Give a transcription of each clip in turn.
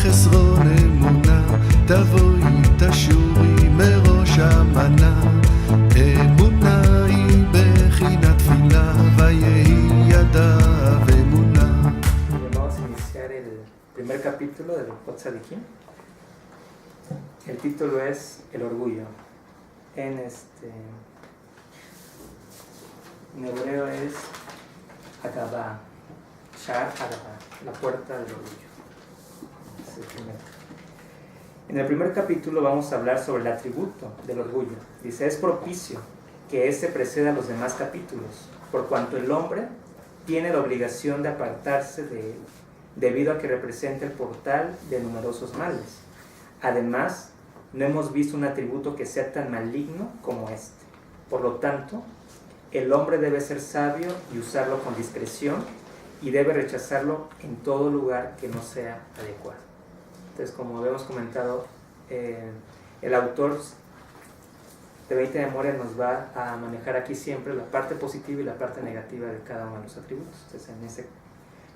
חסרון אמונה, תבואי תשורי מראש המנה. אמונה היא בחינת תפילה, ויהי ידיו אמונה. Vamos a iniciar el primer capítulo del Potzadikim. El título es El orgullo. En hebreo es Agabá, Shar Agabá, la puerta del orgullo. Es el primero. En el primer capítulo vamos a hablar sobre el atributo del orgullo. Dice, es propicio que éste preceda a los demás capítulos, por cuanto el hombre tiene la obligación de apartarse de él, debido a que representa el portal de numerosos males. Además, no hemos visto un atributo que sea tan maligno como este. Por lo tanto, el hombre debe ser sabio y usarlo con discreción, y debe rechazarlo en todo lugar que no sea adecuado. Entonces, como habíamos comentado, el autor de 20 de Moria nos va a manejar aquí siempre la parte positiva y la parte negativa de cada uno de los atributos. Entonces, en ese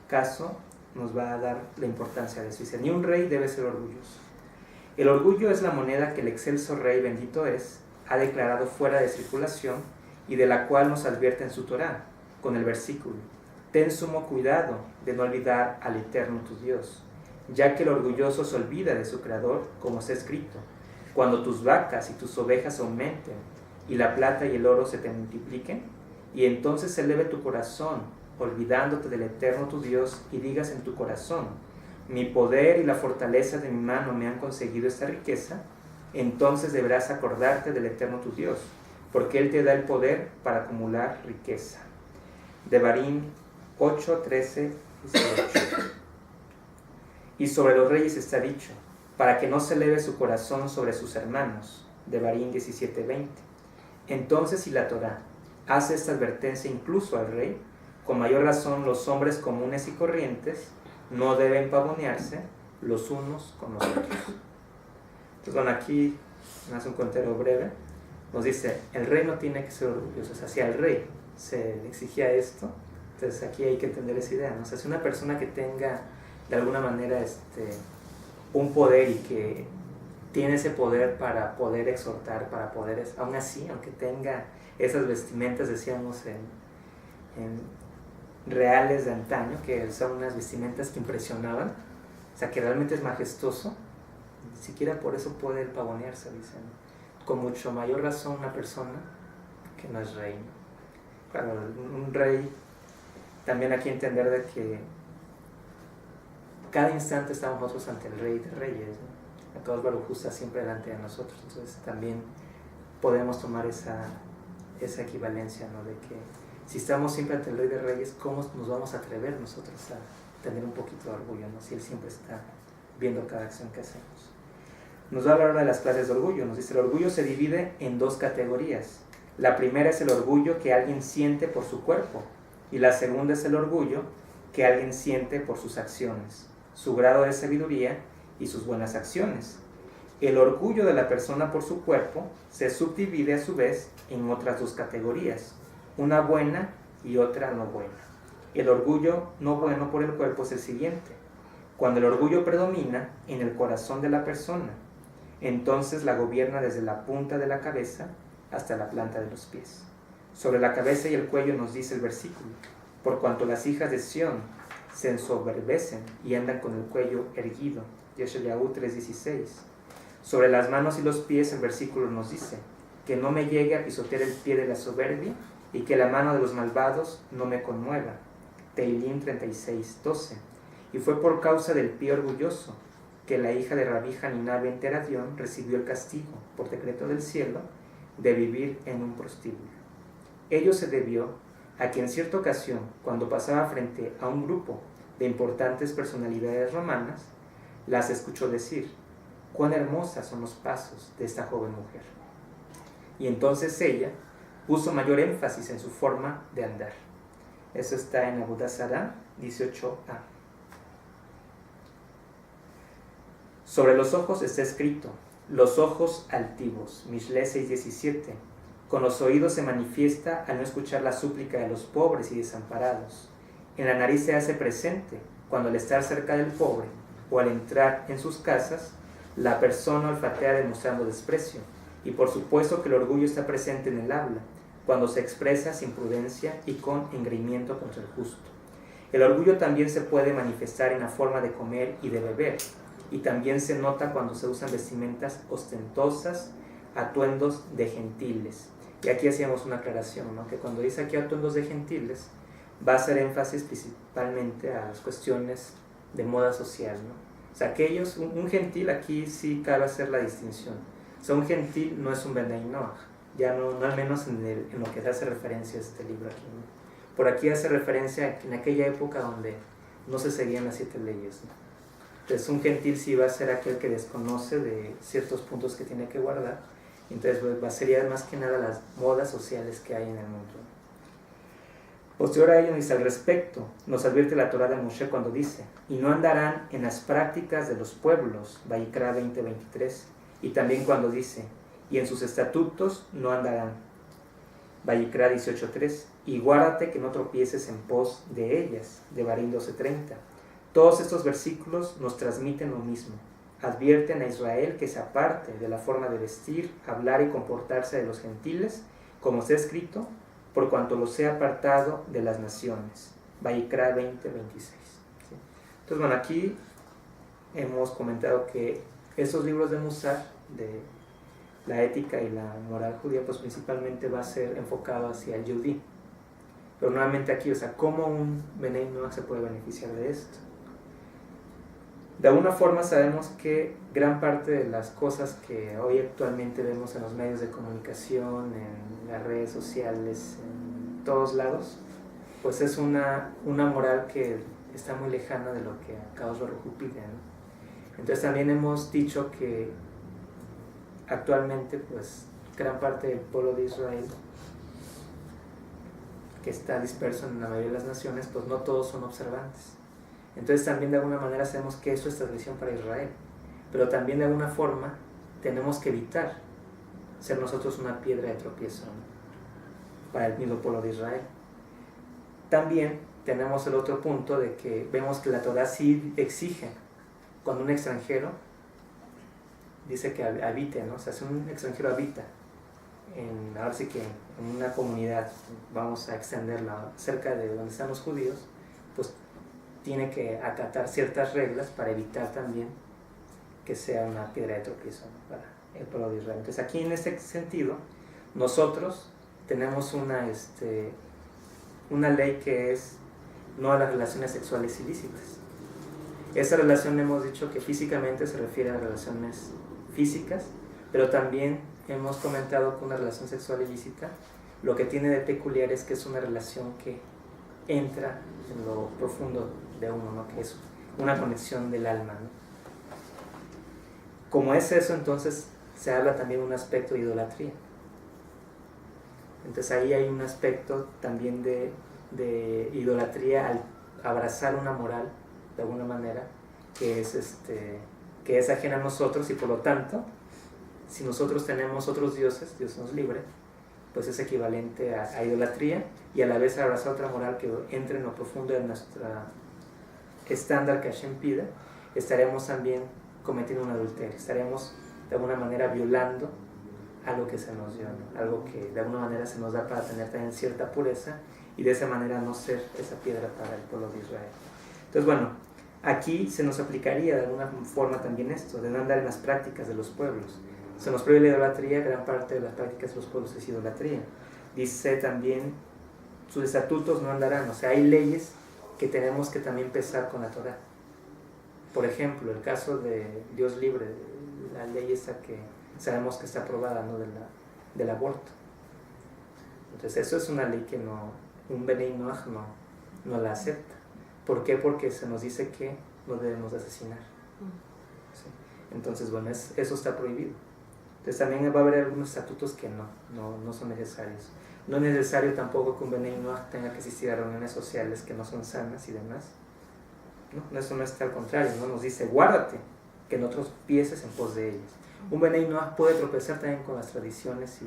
caso, nos va a dar la importancia de eso. Dice, ni un rey debe ser orgulloso. El orgullo es la moneda que el excelso rey, bendito es, ha declarado fuera de circulación y de la cual nos advierte en su Torá, con el versículo: ten sumo cuidado de no olvidar al Eterno tu Dios, ya que el orgulloso se olvida de su Creador, como está escrito: cuando tus vacas y tus ovejas aumenten, y la plata y el oro se te multipliquen, y entonces se eleve tu corazón, olvidándote del Eterno tu Dios, y digas en tu corazón: mi poder y la fortaleza de mi mano me han conseguido esta riqueza, entonces deberás acordarte del Eterno tu Dios, porque Él te da el poder para acumular riqueza. Devarim 8, 13, 18. Y sobre los reyes está dicho, para que no se eleve su corazón sobre sus hermanos. Devarim 17, 20. Entonces, si la Torá hace esta advertencia incluso al rey, con mayor razón los hombres comunes y corrientes no deben pavonearse los unos con los otros. Entonces, bueno, aquí hace un contero breve. Nos dice, el rey no tiene que ser orgulloso. O sea, si al rey se le exigía esto, entonces aquí hay que entender esa idea, ¿no? O sea, si una persona que tenga de alguna manera un poder y que tiene ese poder para poder exhortar, para poder, aún así, aunque tenga esas vestimentas, decíamos, en reales de antaño, que son unas vestimentas que impresionaban, o sea, que realmente es majestuoso, ni siquiera por eso puede pavonearse, dicen. Con mucho mayor razón una persona que no es rey, ¿no? Claro, un rey, también hay que entender de que cada instante estamos nosotros ante el Rey de Reyes, ¿no? A todos Baruj Hu está siempre delante de nosotros. Entonces también podemos tomar esa equivalencia, ¿no? De que si estamos siempre ante el Rey de Reyes, ¿cómo nos vamos a atrever nosotros a tener un poquito de orgullo, ¿no? Si Él siempre está viendo cada acción que hacemos. Nos va a hablar ahora de las clases de orgullo. Nos dice, el orgullo se divide en dos categorías. La primera es el orgullo que alguien siente por su cuerpo, y la segunda es el orgullo que alguien siente por sus acciones, su grado de sabiduría y sus buenas acciones. El orgullo de la persona por su cuerpo se subdivide a su vez en otras dos categorías, una buena y otra no buena. El orgullo no bueno por el cuerpo es el siguiente: cuando el orgullo predomina en el corazón de la persona, entonces la gobierna desde la punta de la cabeza hasta la planta de los pies. Sobre la cabeza y el cuello nos dice el versículo: por cuanto las hijas de Sión se ensoberbecen y andan con el cuello erguido. Yeshayahu 3:16. Sobre las manos y los pies el versículo nos dice: que no me llegue a pisotear el pie de la soberbia y que la mano de los malvados no me conmueva. Teilim 36:12. Y fue por causa del pie orgulloso que la hija de Rabí Haniná ben Teradión recibió el castigo, por decreto del cielo, de vivir en un prostíbulo. Ello se debió a que en cierta ocasión, cuando pasaba frente a un grupo de importantes personalidades romanas, las escuchó decir: cuán hermosas son los pasos de esta joven mujer. Y entonces ella puso mayor énfasis en su forma de andar. Eso está en Avodah Zarah 18a. Sobre los ojos está escrito: los ojos altivos, Mishle 6:17. Con los oídos se manifiesta al no escuchar la súplica de los pobres y desamparados. En la nariz se hace presente cuando al estar cerca del pobre o al entrar en sus casas, la persona olfatea demostrando desprecio. Y por supuesto que el orgullo está presente en el habla, cuando se expresa sin prudencia y con engreimiento contra el justo. El orgullo también se puede manifestar en la forma de comer y de beber, y también se nota cuando se usan vestimentas ostentosas, atuendos de gentiles. Y aquí hacíamos una aclaración, ¿no? Que cuando dice aquí atuendos de gentiles, va a hacer énfasis principalmente a las cuestiones de moda social, ¿no? O sea, aquellos, un gentil, aquí sí cabe hacer la distinción. O sea, un gentil no es un Benei Noach, ya no al menos en lo que hace referencia a este libro aquí, ¿no? Por aquí hace referencia en aquella época donde no se seguían las 7 leyes, ¿no? Entonces un gentil sí va a ser aquel que desconoce de ciertos puntos que tiene que guardar. Entonces sería más que nada las modas sociales que hay en el mundo. Posterior a ello dice: al respecto, nos advierte la Torá de Moshe cuando dice: y no andarán en las prácticas de los pueblos, Vayikra 20:23, y también cuando dice: y en sus estatutos no andarán, Vayikra 18:3, y guárdate que no tropieces en pos de ellas, Devarim 12:30. Todos estos versículos nos transmiten lo mismo. Advierten a Israel que se aparte de la forma de vestir, hablar y comportarse de los gentiles, como está escrito, por cuanto los he apartado de las naciones. Vayikra 20:26. ¿Sí? Entonces, bueno, aquí hemos comentado que esos libros de Musar, de la ética y la moral judía, pues principalmente va a ser enfocado hacia el yudí. Pero nuevamente aquí, o sea, ¿cómo un Benei Noach se puede beneficiar de esto? De alguna forma sabemos que gran parte de las cosas que hoy actualmente vemos en los medios de comunicación, en las redes sociales, en todos lados, pues es una moral que está muy lejana de lo que Akadosh Baruj Hu pide, ¿no? Entonces también hemos dicho que actualmente pues gran parte del pueblo de Israel, que está disperso en la mayoría de las naciones, pues no todos son observantes. Entonces también de alguna manera sabemos que eso es tradición para Israel, pero también de alguna forma tenemos que evitar ser nosotros una piedra de tropiezo, ¿no? Para el mismo pueblo de Israel. También tenemos el otro punto de que vemos que la Torá sí exige cuando un extranjero dice que habite, ¿no? O sea, si un extranjero habita ahora sí que en una comunidad, vamos a extenderla cerca de donde están los judíos, pues tiene que acatar ciertas reglas para evitar también que sea una piedra de tropiezo, ¿no? Para el pueblo de Israel. Entonces aquí en este sentido nosotros tenemos una ley que es no a las relaciones sexuales ilícitas. Esa relación hemos dicho que físicamente se refiere a relaciones físicas, pero también hemos comentado que una relación sexual ilícita lo que tiene de peculiar es que es una relación que entra en lo profundo de uno, ¿no? Que es una conexión del alma, ¿no? Como es eso, entonces se habla también de un aspecto de idolatría. Entonces ahí hay un aspecto también de idolatría al abrazar una moral de alguna manera que es ajena a nosotros, y por lo tanto si nosotros tenemos otros dioses, Dios nos libre, pues es equivalente a idolatría, y a la vez abrazar otra moral que entre en lo profundo de nuestro estándar que Hashem pide, estaremos también cometiendo un adulterio, estaremos de alguna manera violando algo que se nos dio, ¿no? Algo que de alguna manera se nos da para tener también cierta pureza, y de esa manera no ser esa piedra para el pueblo de Israel. Entonces, bueno, aquí se nos aplicaría de alguna forma también esto, de no andar en las prácticas de los pueblos. Se nos prohíbe la idolatría, gran parte de las prácticas de los pueblos es idolatría. Dice también, sus estatutos no andarán, o sea, hay leyes que tenemos que también pesar con la Torá. Por ejemplo, el caso de Dios libre, la ley esa que sabemos que está aprobada, ¿no? del aborto. Entonces eso es una ley que un Benei Noach no la acepta. ¿Por qué? Porque se nos dice que no debemos asesinar. ¿Sí? Entonces, bueno, eso está prohibido. Entonces también va a haber algunos estatutos que no son necesarios. No es necesario tampoco que un Benei Noach tenga que asistir a reuniones sociales que no son sanas y demás. No, eso no está al contrario, ¿no? Nos dice, guárdate que no tropieces en pos de ellas. Un Benei Noach puede tropezar también con las tradiciones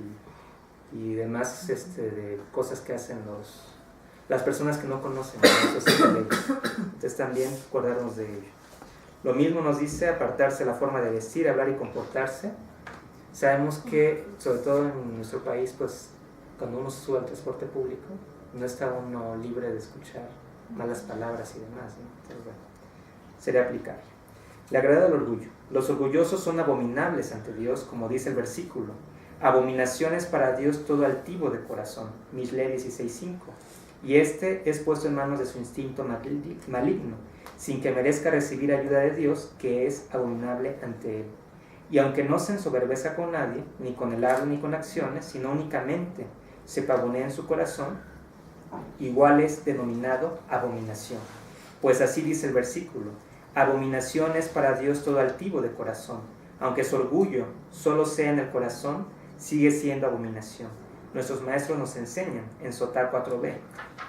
y demás de cosas que hacen las personas que no conocen esas leyes. Entonces también acordarnos de ello. Lo mismo nos dice apartarse la forma de vestir, hablar y comportarse. Sabemos que, sobre todo en nuestro país, pues cuando uno se sube al transporte público, no está uno libre de escuchar malas palabras y demás, ¿no? Entonces, bueno, sería aplicable. La gravedad del orgullo. Los orgullosos son abominables ante Dios, como dice el versículo. Abominaciones para Dios todo altivo de corazón. Mishle 16:5. Y este es puesto en manos de su instinto maligno, sin que merezca recibir ayuda de Dios, que es abominable ante él. Y aunque no se ensoberbeza con nadie, ni con el habla ni con acciones, sino únicamente se pavonea en su corazón, igual es denominado abominación. Pues así dice el versículo: abominación es para Dios todo altivo de corazón. Aunque su orgullo solo sea en el corazón, sigue siendo abominación. Nuestros maestros nos enseñan en Sotar 4b: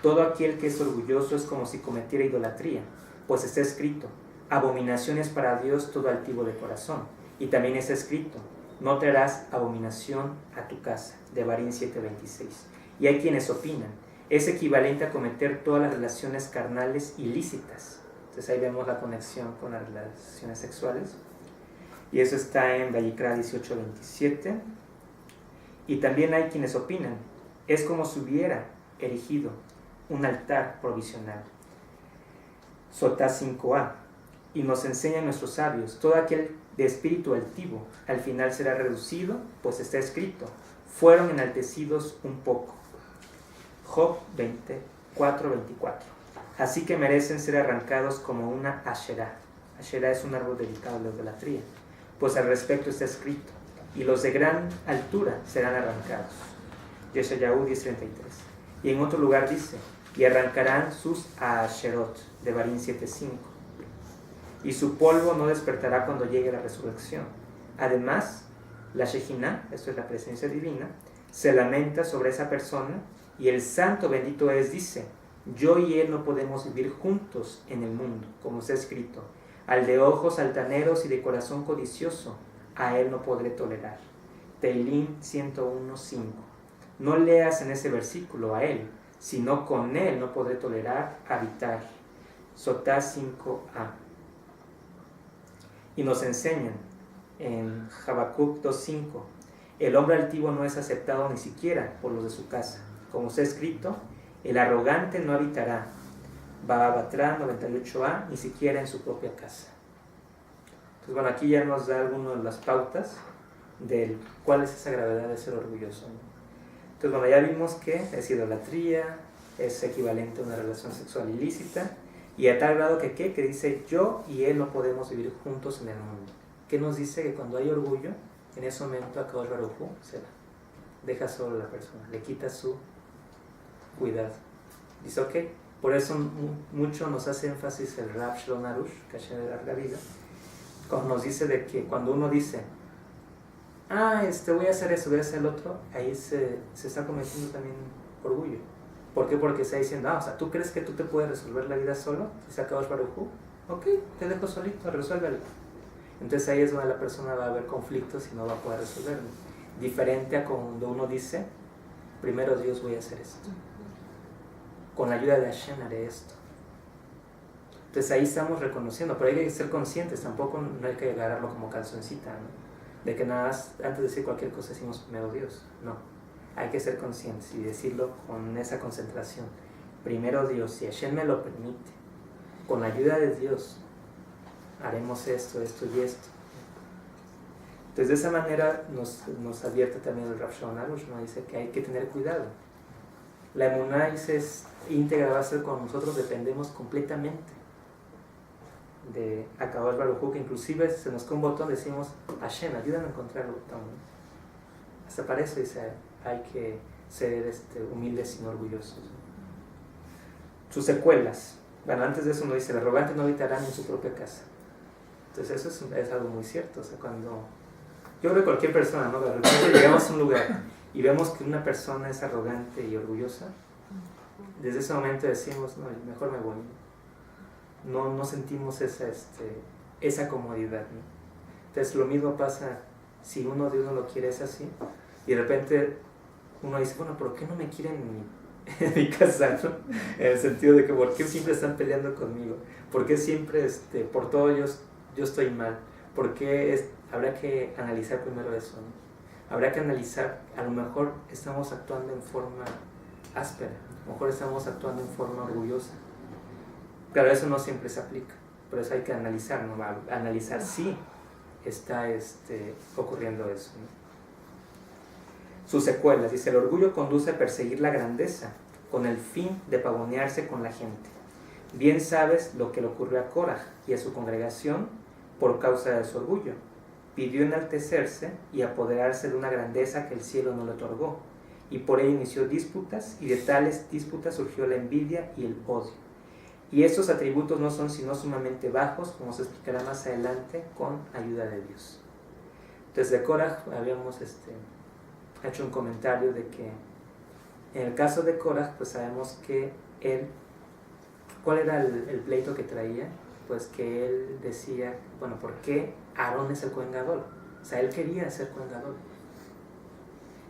todo aquel que es orgulloso es como si cometiera idolatría, pues está escrito: abominación es para Dios todo altivo de corazón. Y también está escrito: no traerás abominación a tu casa, de Devarim 7:26. Y hay quienes opinan: es equivalente a cometer todas las relaciones carnales ilícitas. Entonces ahí vemos la conexión con las relaciones sexuales. Y eso está en Vayikra 18:27. Y también hay quienes opinan: es como si hubiera erigido un altar provisional. Sotá 5a. Y nos enseñan nuestros sabios: todo aquel de espíritu altivo al final será reducido, pues está escrito: fueron enaltecidos un poco. Job 24:24. Así que merecen ser arrancados como una Asherá. Asherá es un árbol dedicado a la idolatría, pues al respecto está escrito: y los de gran altura serán arrancados. Yeshayahu 10:33. Y en otro lugar dice: y arrancarán sus Asherot, de Devarim 7:5. Y su polvo no despertará cuando llegue la resurrección. Además, la Shejinah, esto es la presencia divina, se lamenta sobre esa persona, y el santo bendito es dice: yo y él no podemos vivir juntos en el mundo, como está escrito: al de ojos altaneros y de corazón codicioso, a él no podré tolerar. Tehilim 101:5. No leas en ese versículo a él, sino con él no podré tolerar habitar. Sotá 5a. Y nos enseñan en Habacuc 2:5: el hombre altivo no es aceptado ni siquiera por los de su casa. Como está escrito: el arrogante no habitará. Baba Batra 98a, ni siquiera en su propia casa. Entonces, bueno, aquí ya nos da algunas de las pautas de cuál es esa gravedad de ser orgulloso, ¿no? Entonces, bueno, ya vimos que es idolatría, es equivalente a una relación sexual ilícita, y a tal grado que dice: yo y él no podemos vivir juntos en el mundo. ¿Qué nos dice? Que cuando hay orgullo, en ese momento Akadosh Baruj Hu se va, deja solo a la persona, le quita su cuidado. Dice: ok. Por eso mucho nos hace énfasis el Rav Shalom Arush, que Hashem le larga vida, cuando nos dice de que cuando uno dice: voy a hacer eso, voy a hacer el otro, ahí se está cometiendo también orgullo. ¿Por qué? Porque está diciendo: o sea, ¿tú crees que tú te puedes resolver la vida solo? Dice Akadosh Baruj Hu: ok, te dejo solito, resuélvelo. Entonces ahí es donde la persona va a haber conflictos y no va a poder resolverlo. Diferente a cuando uno dice: primero Dios, voy a hacer esto. Con la ayuda de Hashem haré esto. Entonces ahí estamos reconociendo, pero hay que ser conscientes, tampoco no hay que agarrarlo como calzoncita, ¿no? De que nada más, antes de decir cualquier cosa decimos primero Dios. No, hay que ser conscientes y decirlo con esa concentración. Primero Dios, si Hashem me lo permite, con la ayuda de Dios, haremos esto, esto y esto. Entonces de esa manera nos advierte también el Rav Shalom Arush, nos dice que hay que tener cuidado. La emuná es íntegra, va a ser con nosotros, dependemos completamente de Akadosh Baruj Hu, que inclusive se nos cae un botón, decimos: Hashem, ayúdame a encontrar el botón. Hasta para eso dice: hay que ser humildes y no orgullosos. Sus secuelas. Bueno, antes de eso nos dice: el arrogante no habitará en su propia casa. Entonces eso es algo muy cierto. O sea, cuando yo creo que cualquier persona, ¿no? De repente llegamos a un lugar y vemos que una persona es arrogante y orgullosa, desde ese momento decimos: no, mejor me voy. No sentimos esa comodidad, ¿no? Entonces lo mismo pasa si uno de uno lo quiere, es así, y de repente uno dice: bueno, ¿por qué no me quieren en mi casa, ¿no? En el sentido de que ¿por qué siempre están peleando conmigo? ¿Por qué siempre por todo ellos yo estoy mal. ¿Por qué? Habrá que analizar primero eso, ¿no? Habrá que analizar, a lo mejor estamos actuando en forma áspera, a lo mejor estamos actuando en forma orgullosa. Claro, eso no siempre se aplica, por eso hay que analizar, ¿no? Analizar si está ocurriendo eso, ¿no? Sus secuelas, dice: el orgullo conduce a perseguir la grandeza con el fin de pavonearse con la gente. Bien sabes lo que le ocurrió a Korah y a su congregación por causa de su orgullo. Pidió enaltecerse y apoderarse de una grandeza que el cielo no le otorgó, y por ello inició disputas, y de tales disputas surgió la envidia y el odio. Y estos atributos no son sino sumamente bajos, como se explicará más adelante, con ayuda de Dios. Entonces, de Korah habíamos hecho un comentario de que en el caso de Korah, pues sabemos que él, ¿cuál era el pleito que traía? Pues que él decía, bueno, ¿por qué Aarón es el Cohen Gadol? O sea, él quería ser Cohen Gadol.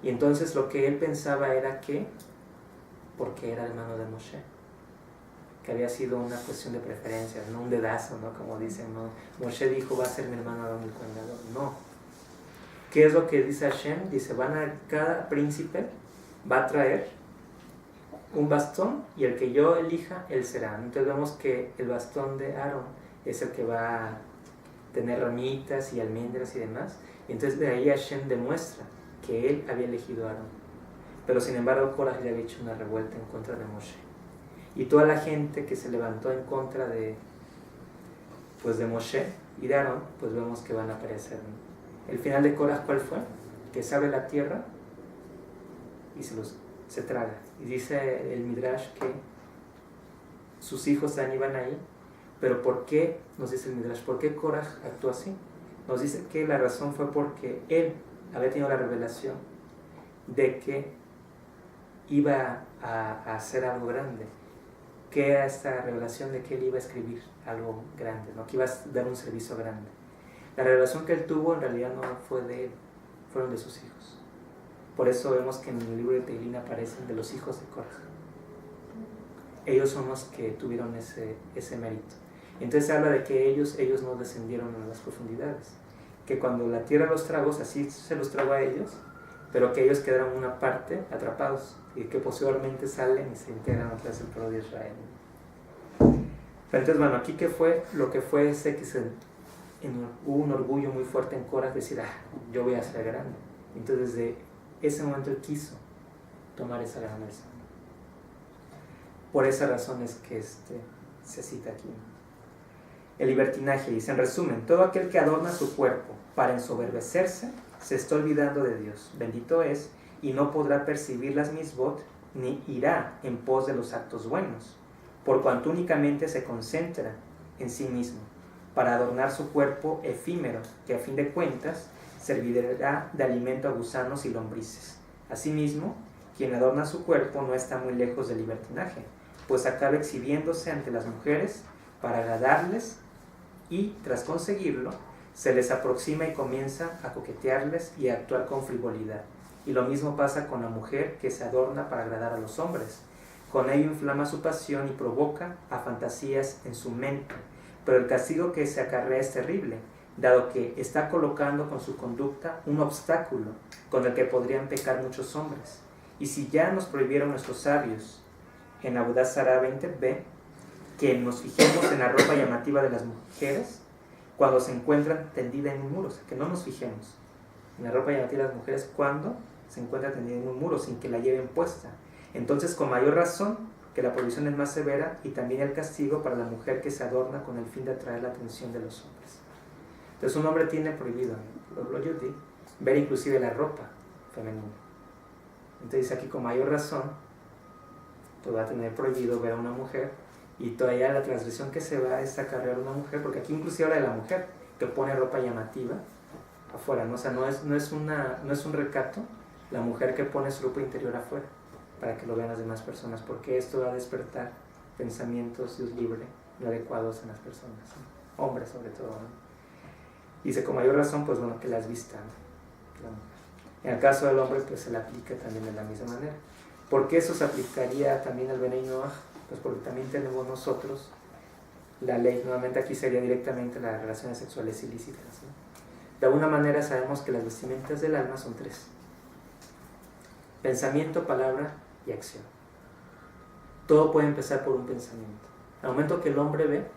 Y entonces lo que él pensaba era que, porque era hermano de Moshe, que había sido una cuestión de preferencia, no un dedazo, ¿no? Como dicen, ¿no? Moshe dijo, va a ser mi hermano Aarón el Cohen Gadol. No. ¿Qué es lo que dice Hashem? Dice, cada príncipe va a traer un bastón y el que yo elija, él será. Entonces vemos que el bastón de Aarón es el que va a tener ramitas y almendras y demás. Y entonces de ahí Hashem demuestra que él había elegido a Aarón. Pero sin embargo Korah ya había hecho una revuelta en contra de Moshe. Y toda la gente que se levantó en contra de Moshe y de Aarón, pues vemos que van a perecer. El final de Korah, ¿cuál fue? Que se abre la tierra y se traga. Y dice el Midrash que sus hijos Dan iban ahí. Pero ¿por qué? Nos dice el Midrash, ¿por qué Korah actuó así? Nos dice que la razón fue porque él había tenido la revelación de que iba a hacer algo grande. Que era esta revelación de que él iba a escribir algo grande, ¿no? Que iba a dar un servicio grande. La revelación que él tuvo en realidad no fue de él, fueron de sus hijos. Por eso vemos que en el libro de Teilín aparecen de los hijos de Korah. Ellos son los que tuvieron ese mérito. Entonces se habla de que ellos no descendieron a las profundidades. Que cuando la tierra los tragó, así se los tragó a ellos, pero que ellos quedaron una parte atrapados y que posteriormente salen y se integran otra vez al pueblo de Israel. Pero entonces, bueno, aquí ¿qué fue? Lo que fue hubo un orgullo muy fuerte en Korah, decir, yo voy a ser grande. Entonces desde ese momento él quiso tomar esa grandeza. Por esa razón es que se cita aquí. El libertinaje dice, en resumen, todo aquel que adorna su cuerpo para ensoberbecerse se está olvidando de Dios, bendito es, y no podrá percibir las misbot ni irá en pos de los actos buenos, por cuanto únicamente se concentra en sí mismo, para adornar su cuerpo efímero, que a fin de cuentas servirá de alimento a gusanos y lombrices. Asimismo, quien adorna su cuerpo no está muy lejos del libertinaje, pues acaba exhibiéndose ante las mujeres para agradarles y, tras conseguirlo, se les aproxima y comienza a coquetearles y a actuar con frivolidad. Y lo mismo pasa con la mujer que se adorna para agradar a los hombres. Con ello inflama su pasión y provoca a fantasías en su mente. Pero el castigo que se acarrea es terrible, dado que está colocando con su conducta un obstáculo con el que podrían pecar muchos hombres. Y si ya nos prohibieron nuestros sabios en Abudá Sará 20b que nos fijemos en la ropa llamativa de las mujeres cuando se encuentran tendida en un muro, o sea, que no nos fijemos en la ropa llamativa de las mujeres cuando se encuentra tendida en un muro sin que la lleven puesta. Entonces, con mayor razón, que la prohibición es más severa y también el castigo para la mujer que se adorna con el fin de atraer la atención de los hombres. Entonces, un hombre tiene prohibido, lo yudí, ver inclusive la ropa femenina. Entonces, aquí con mayor razón, pues va a tener prohibido ver a una mujer, y todavía la transgresión que se va es acarrear a una mujer, porque aquí inclusive habla de la mujer que pone ropa llamativa afuera, ¿no? O sea, no es un recato la mujer que pone su ropa interior afuera para que lo vean las demás personas, porque esto va a despertar pensamientos Dios libre, no adecuados en las personas, ¿no? Hombres sobre todo, ¿no? Dice con mayor razón, pues bueno, que las vistan, ¿no? En el caso del hombre, pues se le aplica también de la misma manera. ¿Por qué eso se aplicaría también al Benei Noach? Pues porque también tenemos nosotros la ley. Nuevamente aquí sería directamente las relaciones sexuales ilícitas, ¿no? De alguna manera sabemos que las vestimentas del alma son 3: pensamiento, palabra y acción. Todo puede empezar por un pensamiento. Al momento que el hombre ve,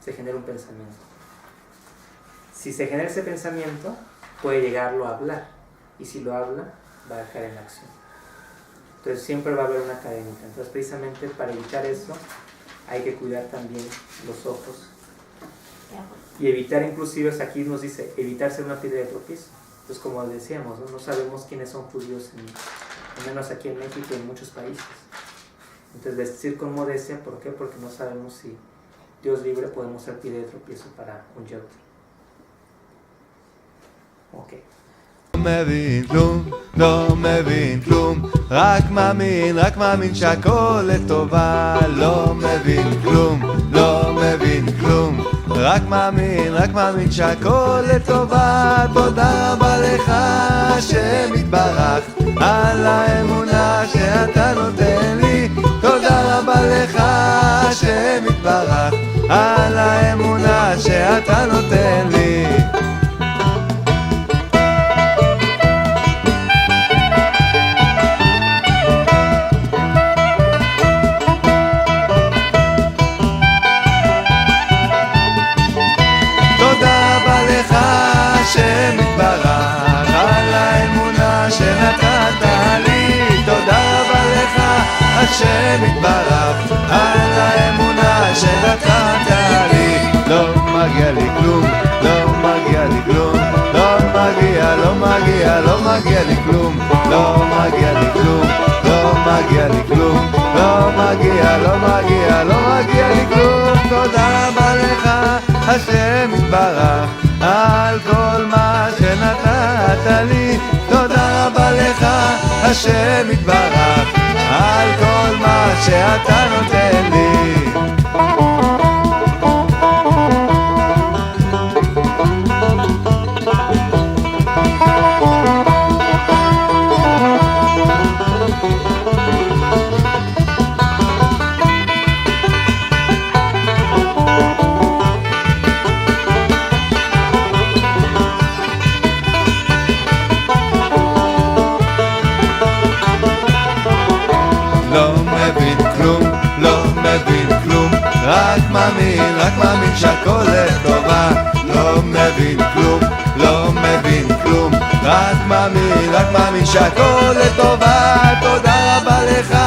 se genera un pensamiento. Si se genera ese pensamiento, puede llegarlo a hablar, y si lo habla, va a caer en la acción. Entonces siempre va a haber una cadenita. Entonces precisamente para evitar eso, hay que cuidar también los ojos. Y evitar, inclusive, aquí nos dice, evitar ser una piedra de tropiezo. Entonces, como decíamos, no sabemos quiénes son judíos, al menos aquí en México y en muchos países. Entonces, vestir con modestia, ¿por qué? Porque no sabemos si, Dios libre, podemos ser piedra de tropiezo para un yot. Ok. לא מבין כלום, רק מאמין שהכל לטובה. לא מבין כלום, לא מבין כלום, רק מאמין שהכל לטובה. תודה רבה לך השם יתברך על האמונה שאתה נותן לי. תודה רבה לך השם יתברך על האמונה שאתה נותן לי. השם יתברך על האמונה שנתת לי. תודה רבה לך השם יתברך על האמונה שנתת לי. לא מגיע לי כלום, לא מגיע לי כלום, לא מגיע לי כלום, לא מגיע לי כלום, לא מגיע לי כלום, לא מגיע לי כלום. תודה רבה לך השם יתברך על כל מה שנתת לי. תודה רבה לך השם יתברך על כל מה שאתה נותן לי. רק מאמין שהכל לטובה. לא מבין כלום, לא מבין כלום, רק מאמין שהכל לטובה. תודה רבה לך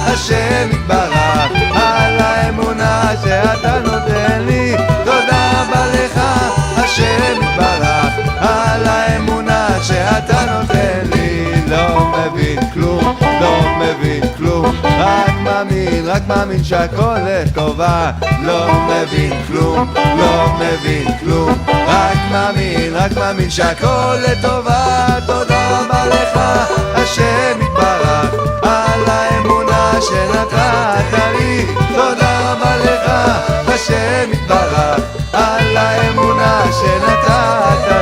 השם יתברך על האמונה שאתה נותן לי. תודה רבה לך השם יתברך על האמונה שאתה נותן לי. לא מבין כלום, לא מבין כלום, רק מאמין שהכל לטובה. לא מבין כלום, לא מבין כלום, רק מאמין שהכל לטובה. תודה רבה לך השם יתברך על האמונה שנתת לי. תודה רבה לך השם יתברך על האמונה שנתת